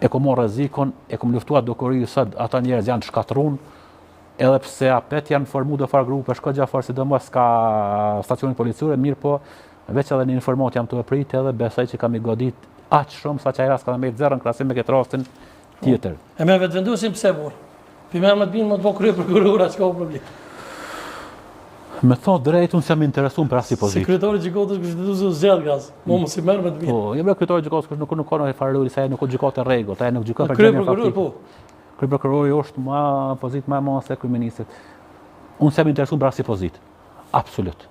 e kom marrë rrezikun, e kom luftuar dukurinë se ata njerëz janë të shkatrun, edhe pse apet janë formu do farë grupe, shko Gjafar, sidomos ka stacionin policore, mirë po, veç edhe një informat jam të prit edhe besoj që kam i godit aq shumë sa që ai rast ka me zerën krahasim me këtë rastin tjetër. E me vetëvendosin pse por? Për më të binë më të bëj krye prokurora, s'ka problem. Me thonë drejt, unë jam interesuar për asnjë pozitë. Sekretari i gjykatës kushtetuese zgjedh gaz. Mos i merr me të mirë. Po, jo me kryetari i gjykatës nuk ka në farë sa ai nuk ka gjykatë rregull, ai nuk gjykon për gjëra faktike. Po. Krye prokurori është më pozitë më e madhe se kryeministit. Unë jam interesuar për asnjë pozitë. Absolut.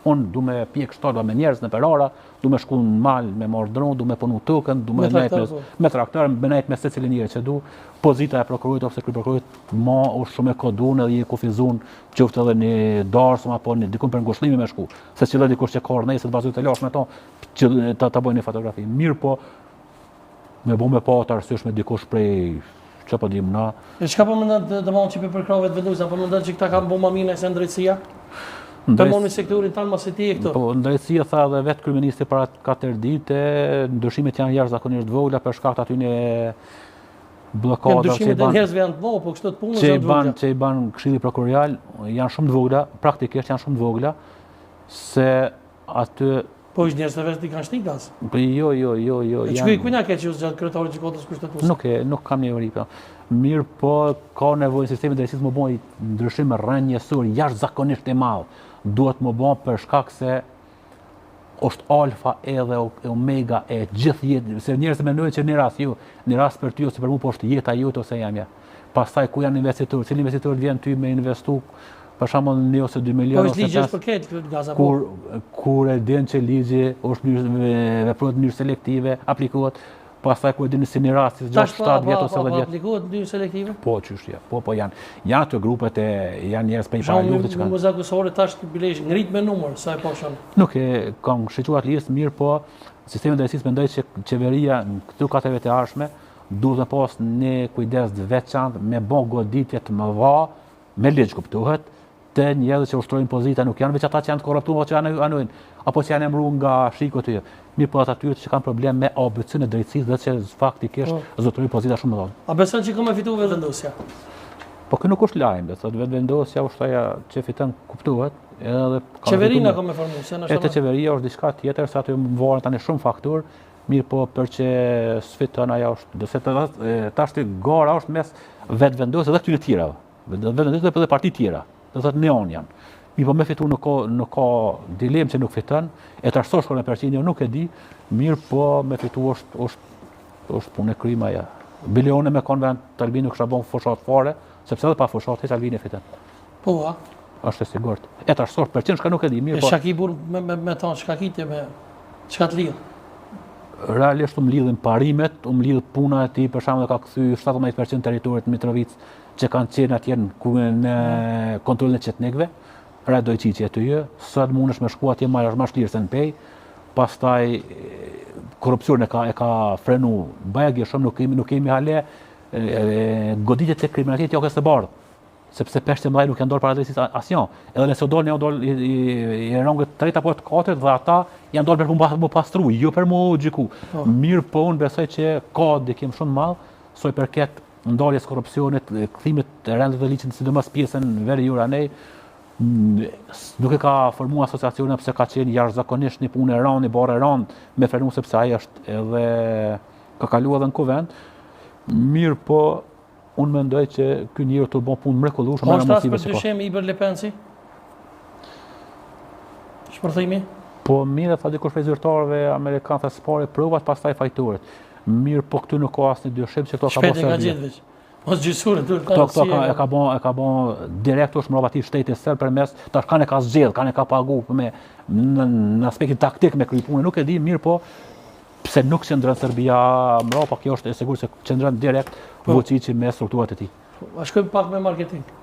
Unë du me pjek shtorba me njerëz në perara, du me shku në mal me marrë dronë, du me punu tokën, du me nejt me traktor, me nejt me secilin njëri që du. Pozita e prokurorit ose krye prokurorit ma është shumë e kodun edhe i kufizun qoftë edhe një darsëm apo një dikun për ngushlimi me shku. Se qëllë dikush që ka rënej se të bazoj të lash me to, që ta bëjnë një fotografi. Mirë po, me bu me pa të arsysh me dikush prej që po dim na. E çka po mendon të dëmon që për krave të vendosa, po mendon që këta kanë bu më mirë se drejtësia? Të moni sektorin tanë mas e ti e këto? Po, drejtësia tha dhe vetë kryeministi para 4 ditë, ndryshimet janë jashtëzakonisht vogla për shkak të aty një bllokada ndryshimet e njerëzve janë të vogla, po kështu të punës janë të vogla. Që i ban Këshilli Prokurorial janë shumë të vogla, praktikisht janë shumë të vogla, se aty po është njerëz të vetë i kanë shtik gaz. Jo. E çka kujna ke që gjatë kryetarit të gjykatës kushtetuese? Nuk kam një uri. Mirë po, ka nevojë sistemi drejtësisë më bëj ndryshim rrënjësor jashtëzakonisht i madh. Duhet më bëj për shkak se është alfa edhe omega e gjithë jetë, se njerëzit mendojnë që në rast për ty ose për mua po është jeta jote ose jamja. Pastaj ku janë investitorët, cili investitor vjen ty me investu, për shembull 1 ose 2 milionë ose 5. Po është ligji për këtë gaza po. Kur e din që ligji është veprohet në mënyrë selektive, aplikohet. Pastaj ku e dini si një rast, 6-7 vjet ose 10 vjet. Aplikohet në mënyrë selektive? Po, çështja. Po janë ato grupet e janë njerëz prej para luftë që kanë. Nuk akusore tash bilesh ngrit me numër, sa e poshon. Nuk e kanë shiquar listë mirë, po sistemi i drejtësisë mendoj që qeveria në këto 4 vjet e ardhshme duhet të pas një kujdes të veçantë me bë goditje të mëdha, me ligj kuptohet, të njerëzve që ushtrojnë pozita, nuk janë veç ata që janë të korruptuar, që janë anojnë, apo që janë emëruar nga shiku të tyre. Mirë po ata që kanë problem me ABC-n e drejtësisë dhe që faktikisht zotërojnë pozita shumë të mëdha. A beson që ka me fitu vetëvendosja? Po kjo nuk është lajm, do thotë vetëvendosja është ajo që fiton kuptohet, edhe qeveria ka me formuar, se është qeveria është diçka tjetër, se aty varet tani shumë faktor, mirë po për që sfiton ajo është, do të thotë tash gara është mes vetëvendosjes dhe këtyre të tjerave. Vetëvendosja dhe parti tjera, do thotë neon janë. Mi po me fitu nuk ka dilemë që nuk fiton, e të arsosh kërë në përqinje nuk e di, mirë po me fitu është punë e kryma ja. Bilione me konë vend të Albini kësha bon fushat fare, sepse edhe pa fushat, heq Albini fiton. Po, a? Është e sigurt. E të arsosh përqinje shka nuk e di, mirë po... E shaki burë me tonë, shkakitje me... Qka të lidhë? Realisht më lidhin parimet, më lidhë puna e ti, për shamë dhe ka këthy 17% teritorit Mitrovic që kanë qenë atje në kontrolin e qetnikëve. Doj qiqje të jë, sot mund është me shku atje ma shlirë se në pej, pastaj korupcion e ka frenu bajagje shumë, nuk kemi hale goditjet e kriminalitet jo kësë të bardhë, sepse peshtë mëdhaj nuk janë dorë para drejtësisë asnjë, edhe nëse dorë janë dorë i rangët 3 apo 4 dhe ata janë dorë për mu pastru, jo për mu gjiku. Mirë po unë besoj që ka dikim shumë madh, soi përket ndarjes korrupsionit, kthimit të rendit të ligjit, sidomos pjesën veri juranej, nuk e ka formu asociacione pse ka qenë jashtëzakonisht një punë e rëndë, një barë e rëndë me frenu sepse ai është edhe ka kaluar edhe në kuvent. Mirë po unë mendoj që ky njeri të bën punë mrekullueshme me motive që ka. Po Iber Lepensi? Shpërthimi? Po mirë tha dikush prej zyrtarëve amerikanë tha spore provat pastaj fajtoret. Mirë po këtu nuk ka asnjë dyshim se këto ka pasur. Shpejt e ka gjetë veç. Mos gjysore duhet ta. Këto e ka bën direkt është mbrapa ti shtetit serb përmes tash kanë ka zgjedh, kanë ka pagu me në aspektin taktik me kryej punën, nuk e di, mirë po pse nuk qëndron Serbia mbrapa, kjo është e sigurt se qëndron direkt Vučići me strukturat e tij. A shkojmë pak me marketing.